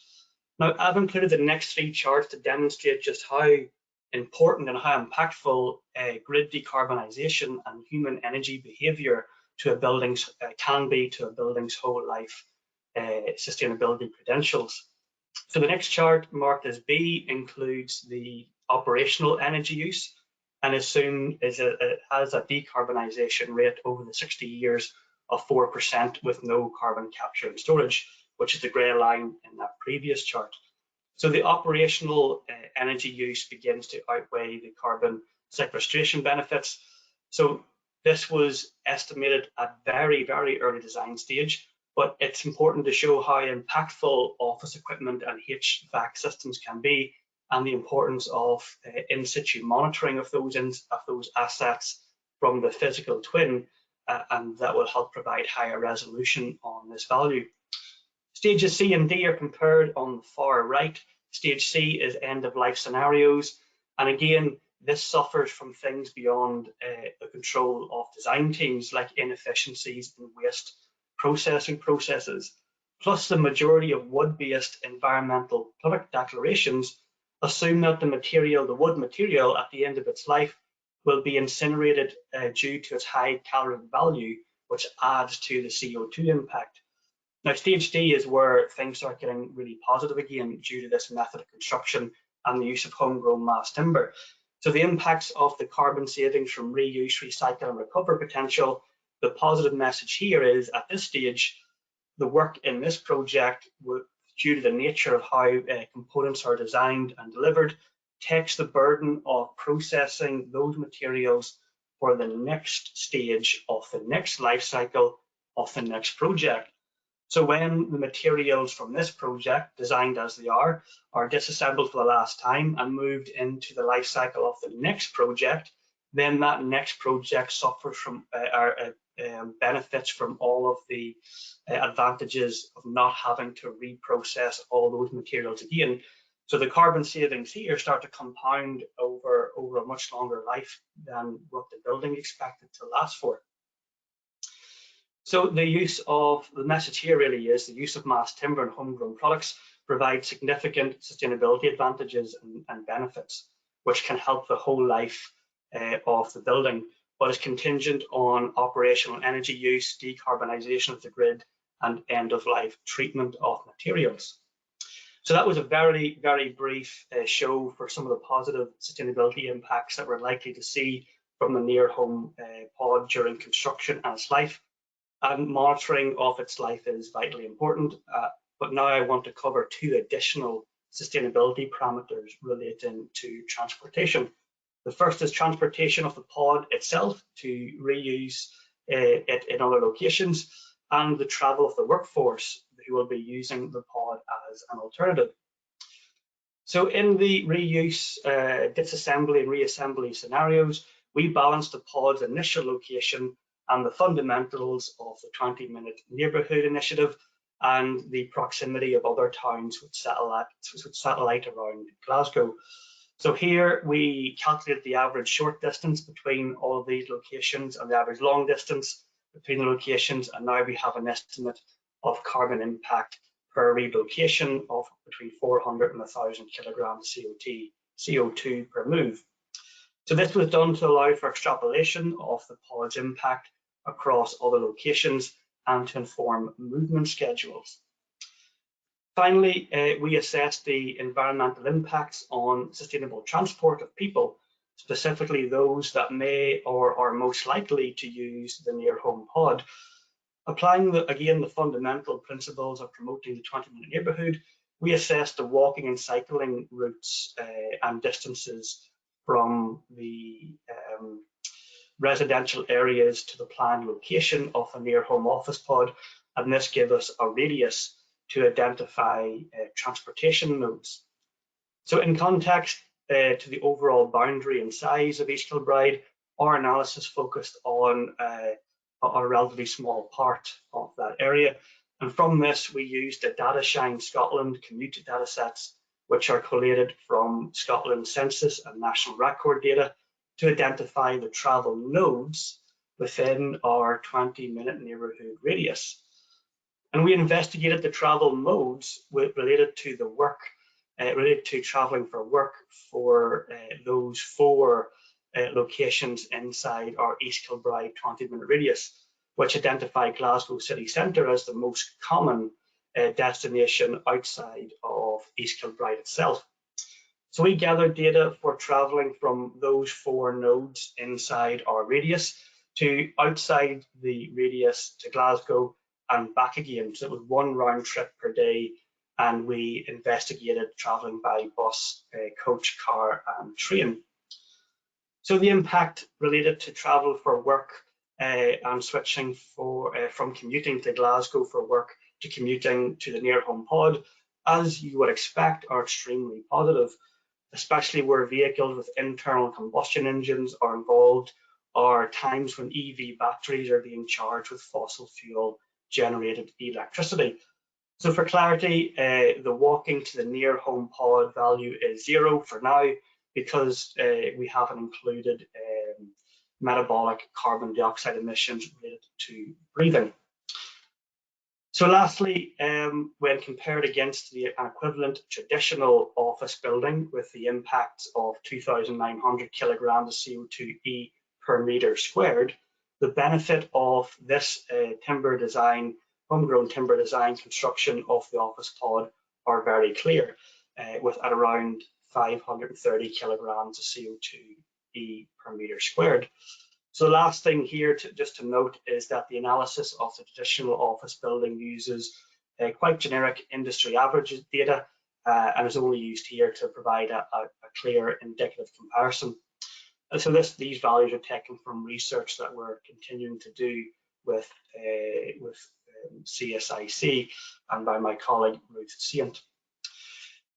Now, I've included the next 3 charts to demonstrate just how important and how impactful grid decarbonisation and human energy behaviour to a building's can be to a building's whole life sustainability credentials. So the next chart, marked as B, includes the operational energy use, and assume it has a decarbonisation rate over the 60 years of 4% with no carbon capture and storage, which is the grey line in that previous chart. So the operational energy use begins to outweigh the carbon sequestration benefits. So this was estimated at very, very early design stage, but it's important to show how impactful office equipment and HVAC systems can be, and the importance of in situ monitoring of those assets from the physical twin, and that will help provide higher resolution on this value. Stages C and D are compared on the far right. Stage C is end of life scenarios, and again, this suffers from things beyond the control of design teams, like inefficiencies and waste processing processes. Plus, the majority of wood-based environmental product declarations assume that the wood material at the end of its life will be incinerated due to its high calorific value, which adds to the CO2 impact. Now, stage D is where things start getting really positive again due to this method of construction and the use of homegrown mass timber. So the impacts of the carbon savings from reuse, recycle and recover potential, the positive message here is at this stage, the work in this project, due to the nature of how components are designed and delivered, takes the burden of processing those materials for the next stage of the next life cycle of the next project. So when the materials from this project, designed as they are disassembled for the last time and moved into the life cycle of the next project, then that next project suffers from benefits from all of the advantages of not having to reprocess all those materials again. So the carbon savings here start to compound over a much longer life than what the building expected to last for. So the message here really is the use of mass timber and homegrown products provide significant sustainability advantages and benefits, which can help the whole life of the building, but is contingent on operational energy use, decarbonisation of the grid, and end-of-life treatment of materials. So that was a very, very brief show for some of the positive sustainability impacts that we're likely to see from the Nearhome pod during construction and its life. And monitoring of its life is vitally important, but now I want to cover 2 additional sustainability parameters relating to transportation. The first is transportation of the pod itself to reuse it in other locations, and the travel of the workforce who will be using the pod as an alternative. So in the reuse, disassembly and reassembly scenarios, we balance the pod's initial location and the fundamentals of the 20-minute neighbourhood initiative and the proximity of other towns with satellite around Glasgow. So here we calculate the average short distance between all of these locations and the average long distance between the locations, and now we have an estimate of carbon impact per relocation of between 400 and 1,000 kilograms CO2 per move. So this was done to allow for extrapolation of the pod's impact across other locations and to inform movement schedules. Finally, we assessed the environmental impacts on sustainable transport of people. specifically those that may or are most likely to use the Nearhome pod. Applying, again, the fundamental principles of promoting the 20-minute neighbourhood, we assessed the walking and cycling routes and distances from the residential areas to the planned location of a Nearhome office pod, and this gave us a radius to identify transportation nodes. So in context to the overall boundary and size of East Kilbride, our analysis focused on a relatively small part of that area. And from this, we used the DataShine Scotland commute data sets, which are collated from Scotland census and national record data to identify the travel nodes within our 20-minute neighbourhood radius. And we investigated the travel modes related to the work, related to travelling for work for those 4 locations inside our East Kilbride 20-minute radius, which identify Glasgow city centre as the most common destination outside of East Kilbride itself. So we gathered data for travelling from those 4 nodes inside our radius to outside the radius to Glasgow and back again. So it was 1 round trip per day, and we investigated travelling by bus, coach, car and train. So the impact related to travel for work and switching from commuting to Glasgow for work to commuting to the Nearhome pod, as you would expect, are extremely positive, especially where vehicles with internal combustion engines are involved, or times when EV batteries are being charged with fossil fuel generated electricity. So for clarity, the walking to the Nearhome pod value is 0 for now, because we haven't included metabolic carbon dioxide emissions related to breathing. So lastly, when compared against an equivalent traditional office building with the impacts of 2,900 kilograms of CO2e per metre squared, the benefit of this timber design, homegrown timber design construction of the office pod are very clear, with at around 530 kilograms of CO2e per metre squared. So the last thing here just to note is that the analysis of the traditional office building uses quite generic industry averages data and is only used here to provide a clear indicative comparison. And so these values are taken from research that we're continuing to do with CSIC and by my colleague Ruth Saint.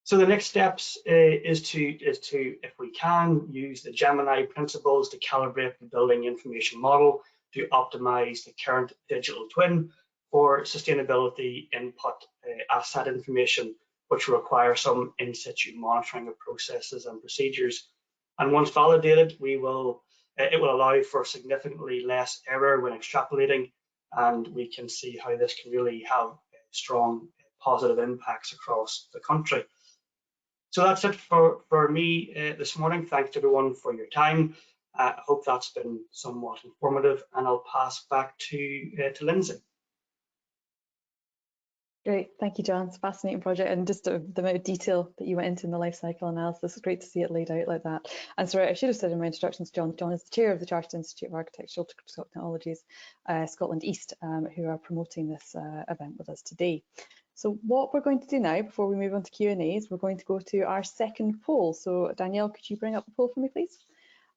So the next steps is to, if we can, use the Gemini principles to calibrate the building information model to optimize the current digital twin for sustainability input asset information, which will require some in situ monitoring of processes and procedures. And once validated, it will allow for significantly less error when extrapolating, and we can see how this can really have strong positive impacts across the country. So that's it for me this morning. Thanks everyone for your time. I hope that's been somewhat informative, and I'll pass back to Lindsay. Great, thank you, John. It's a fascinating project, and just the amount of detail that you went into in the life cycle analysis. It's great to see it laid out like that. And sorry, I should have said in my introductions, John is the chair of the Chartered Institute of Architectural Technologies, Scotland East, who are promoting this event with us today. So what we're going to do now, before we move on to Q&A, is we're going to go to our second poll. So Danielle, could you bring up the poll for me, please?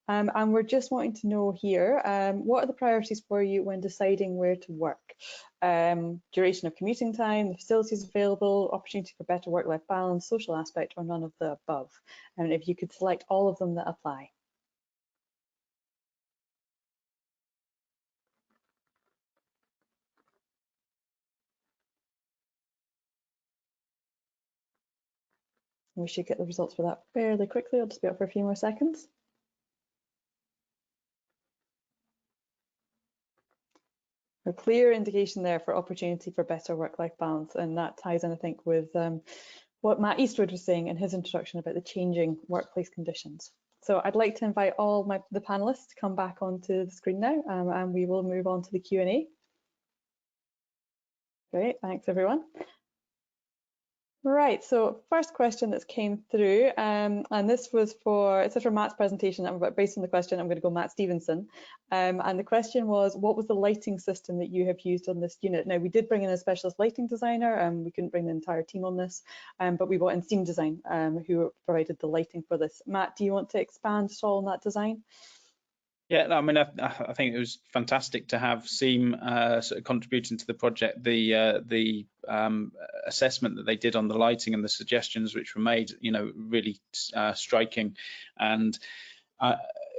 And we're just wanting to know here, what are the priorities for you when deciding where to work? Duration of commuting time, the facilities available, opportunity for better work-life balance, social aspect, or none of the above? And if you could select all of them that apply. We should get the results for that fairly quickly. I'll just be up for a few more seconds. A clear indication there for opportunity for better work-life balance, and that ties in, I think, with what Matt Eastwood was saying in his introduction about the changing workplace conditions. So I'd like to invite all the panelists to come back onto the screen now, and we will move on to the Q&A. Great, thanks everyone. Right, so first question that's came through, and this was it's for Matt's presentation, but based on the question, I'm going to go Matt Stevenson. And the question was, what was the lighting system that you have used on this unit? Now, we did bring in a specialist lighting designer, and we couldn't bring the entire team on this, but we brought in Steam Design, who provided the lighting for this. Matt, do you want to expand at all on that design? Yeah, I mean, I think it was fantastic to have Seam sort of contributing to the project. The assessment that they did on the lighting and the suggestions which were made, really striking. And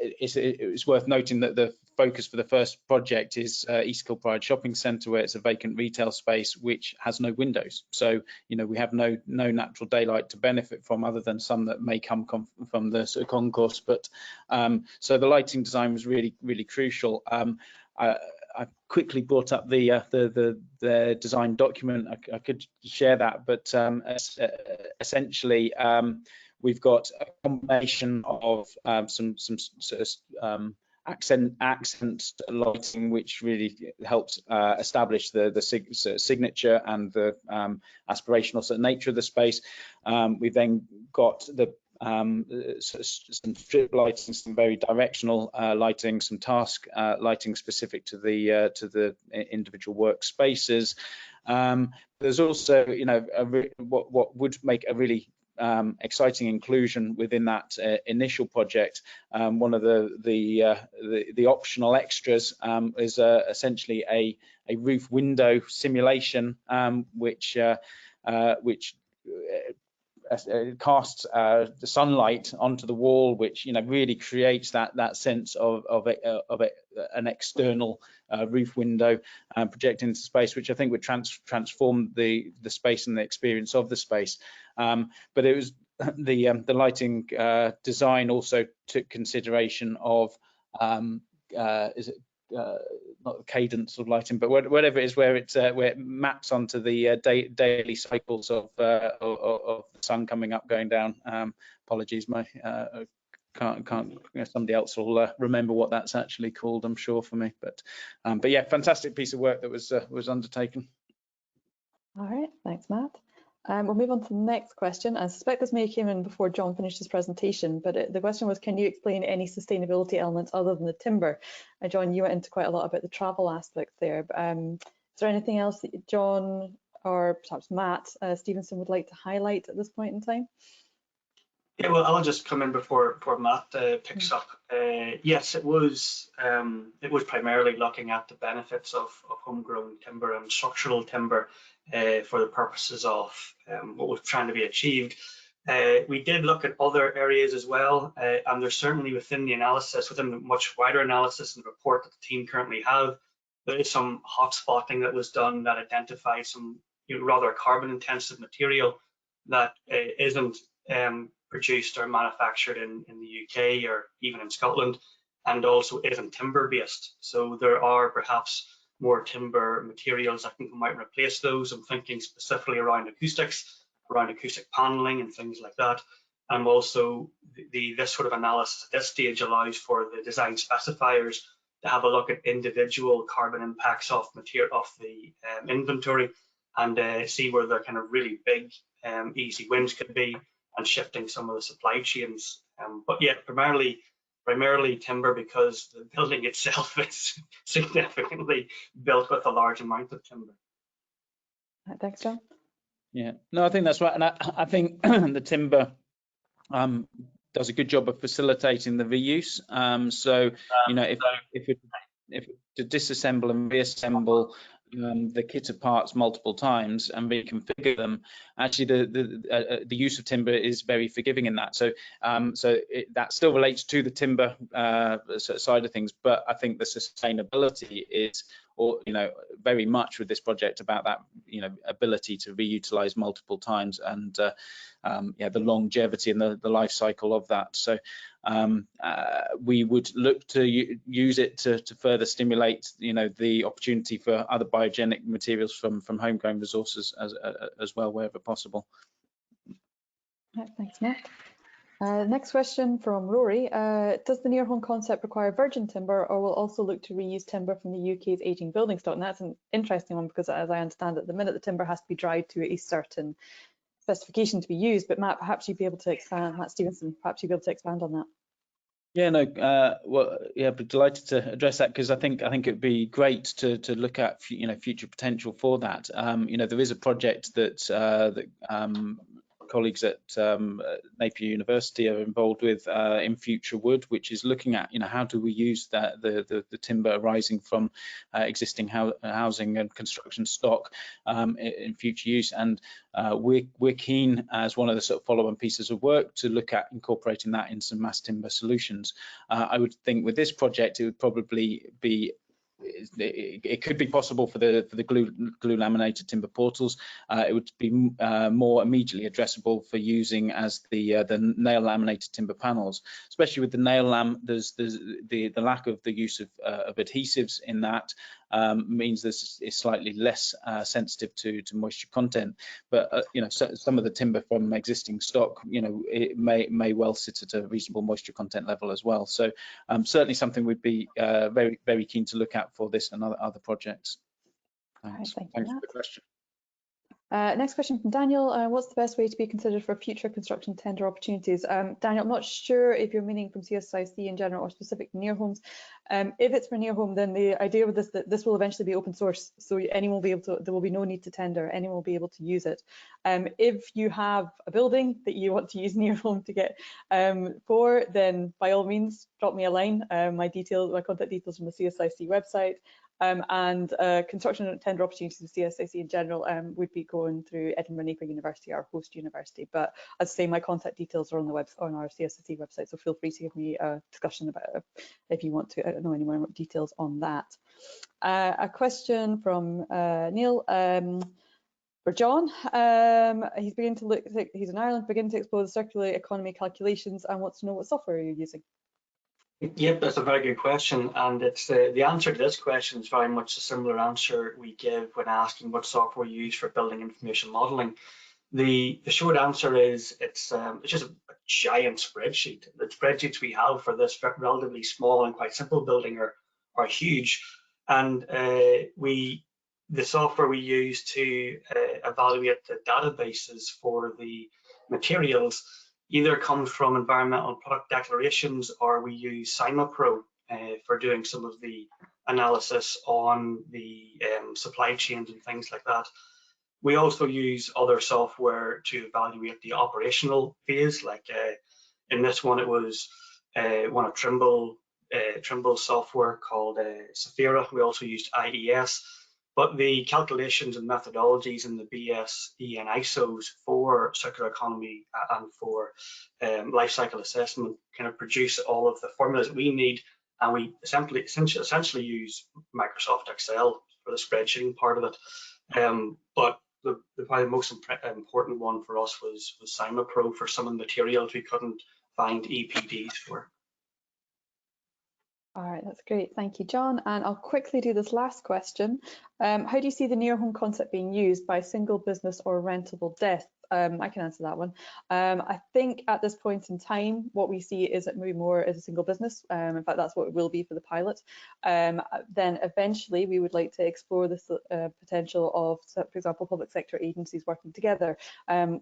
it's worth noting that the focus for the first project is East Kilbride Shopping Centre, where it's a vacant retail space which has no windows. So, we have no natural daylight to benefit from, other than some that may come from the sort of concourse. But so the lighting design was really, really crucial. I quickly brought up the design document. I could share that, but essentially we've got a combination of some sort of accent lighting, which really helps establish the signature and the aspirational sort of nature of the space. We've then got the some strip lighting, some very directional lighting, some task lighting specific to the individual workspaces. There's also, what would make a really exciting inclusion within that initial project. One of the optional extras is essentially a roof window simulation, which casts the sunlight onto the wall, which really creates that sense of an external roof window projecting into space, which I think would transform the space and the experience of the space. But it was the lighting design also took consideration of not the cadence of lighting, but whatever it is, where it maps onto the daily cycles of the sun coming up, going down. Apologies, my can't somebody else will remember what that's actually called, I'm sure, for me. But yeah, fantastic piece of work that was undertaken. All right, thanks, Matt. We'll move on to the next question. I suspect this may have came in before John finished his presentation, but the question was, can you explain any sustainability elements other than the timber? John, you went into quite a lot about the travel aspect there. But, is there anything else that John or perhaps Matt Stevenson would like to highlight at this point in time? Yeah, well, I'll just come in before Matt picks up. Yes, it was primarily looking at the benefits of homegrown timber and structural timber for the purposes of what was trying to be achieved. We did look at other areas as well, and there's certainly within the analysis, within the much wider analysis and report that the team currently have, there is some hot spotting that was done that identified some rather carbon intensive material that isn't produced or manufactured in the UK or even in Scotland, and also isn't timber based. So there are perhaps more timber materials that can come out and replace those. I'm thinking specifically around acoustics, around acoustic paneling and things like that. And also this sort of analysis at this stage allows for the design specifiers to have a look at individual carbon impacts of material of the inventory, and see where the kind of really big easy wins could be, and shifting some of the supply chains. But yeah, primarily timber, because the building itself is significantly built with a large amount of timber. Thanks, John. Yeah, no, I think that's right, and I think the timber does a good job of facilitating the reuse. So if to disassemble and reassemble the kit of parts multiple times and reconfigure them, actually the use of timber is very forgiving in that. So that still relates to the timber side of things, but I think the sustainability is, or very much with this project about that ability to reutilize multiple times, and yeah, the longevity and the life cycle of that. So we would look to use it to further stimulate the opportunity for other biogenic materials from homegrown resources as well, wherever possible. Right, thanks, Matt. Next question from Rory. Does the Nearhome concept require virgin timber, or will also look to reuse timber from the UK's ageing building stock? And that's an interesting one, because as I understand it, the minute the timber has to be dried to a certain specification to be used. But Matt, perhaps you'd be able to expand. Matt Stevenson, perhaps you'd be able to expand on that. Yeah, no, well, yeah, but delighted to address that, because I think it would be great to look at future potential for that. There is a project that colleagues at Napier University are involved with in Future Wood, which is looking at how do we use the timber arising from existing housing and construction stock in future use, and we're keen, as one of the sort of follow-on pieces of work, to look at incorporating that in some mass timber solutions. I would think with this project it would probably be, it could be possible for the glue laminated timber portals. It would be more immediately addressable for using as the nail laminated timber panels, especially with the nail lam. There's the lack of the use of adhesives in that means this is slightly less sensitive to moisture content. But so some of the timber from existing stock, it may well sit at a reasonable moisture content level as well. So certainly something we'd be very, very keen to look at for this and other projects. Thanks. Right, Thanks for the question. Next question from Daniel. What's the best way to be considered for future construction tender opportunities? Daniel, I'm not sure if you're meaning from CSIC in general or specific to Nearhomes. If it's for Nearhome, then the idea with this, that this will eventually be open source, so anyone will be able to, there will be no need to tender, anyone will be able to use it. If you have a building that you want to use Nearhome to get for, then by all means drop me a line. My contact details from the CSIC website. And construction and tender opportunities with CSIC in general would be going through Edinburgh Napier University, our host university. But as I say, my contact details are on the on our CSIC website, so feel free to give me a discussion about it if you want to know any more details on that. A question from Neil. For John, he's beginning to look. He's in Ireland, beginning to explore the circular economy calculations, and wants to know what software you're using. Yep, that's a very good question, and it's the answer to this question is very much a similar answer we give when asking what software we use for building information modeling. The short answer is it's just a giant spreadsheet. The spreadsheets we have for this relatively small and quite simple building are huge, and the software we use to evaluate the databases for the materials either comes from environmental product declarations, or we use CIMAPro for doing some of the analysis on the supply chains and things like that. We also use other software to evaluate the operational phase, like in this one it was one of Trimble's software called Saphira. We also used IES. But the calculations and methodologies in the BSE and ISOs for circular economy and for life cycle assessment kind of produce all of the formulas that we need, and we essentially use Microsoft Excel for the spreadsheeting part of it. But probably the most important one for us was CIMAPro for some of the materials we couldn't find EPDs for. All right, that's great. Thank you, John. And I'll quickly do this last question. How do you see the Nearhome concept being used by single business or rentable desk? I can answer that one. I think at this point in time, what we see is it maybe more as a single business. In fact, that's what it will be for the pilot. Then eventually we would like to explore this potential of, for example, public sector agencies working together.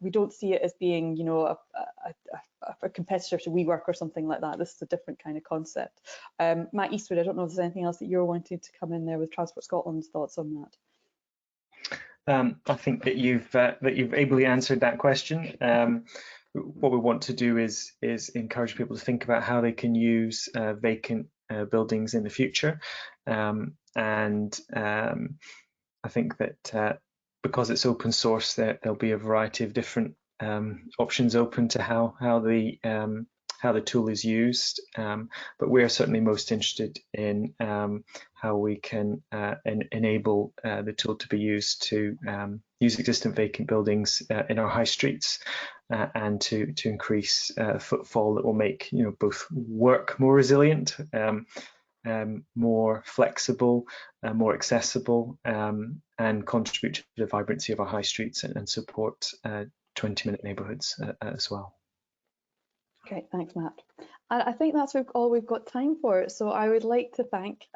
We don't see it as being, a competitor to WeWork or something like that. This is a different kind of concept. Matt Eastwood, I don't know if there's anything else that you're wanting to come in there with Transport Scotland's thoughts on that. I think that you've ably answered that question. What we want to do is encourage people to think about how they can use vacant buildings in the future, and I think that because it's open source, there'll be a variety of different options open to how the tool is used, but we're certainly most interested in how we can enable the tool to be used to use existing vacant buildings in our high streets and to increase footfall that will make both work more resilient, more flexible, more accessible, and contribute to the vibrancy of our high streets and support 20-minute neighbourhoods as well. Great, thanks, Matt. And I think that's all we've got time for. So I would like to thank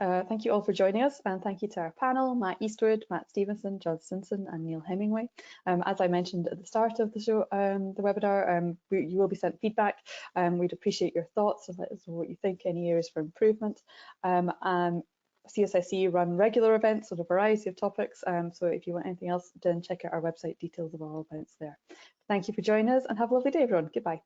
you all for joining us, and thank you to our panel, Matt Eastwood, Matt Stevenson, John Simpson, and Neil Hemmingway. As I mentioned at the start of the show, the webinar, you will be sent feedback. We'd appreciate your thoughts and let us know what you think, any areas for improvement. CSIC run regular events on a variety of topics, so if you want anything else, then check out our website, details of all events there. Thank you for joining us, and have a lovely day, everyone. Goodbye.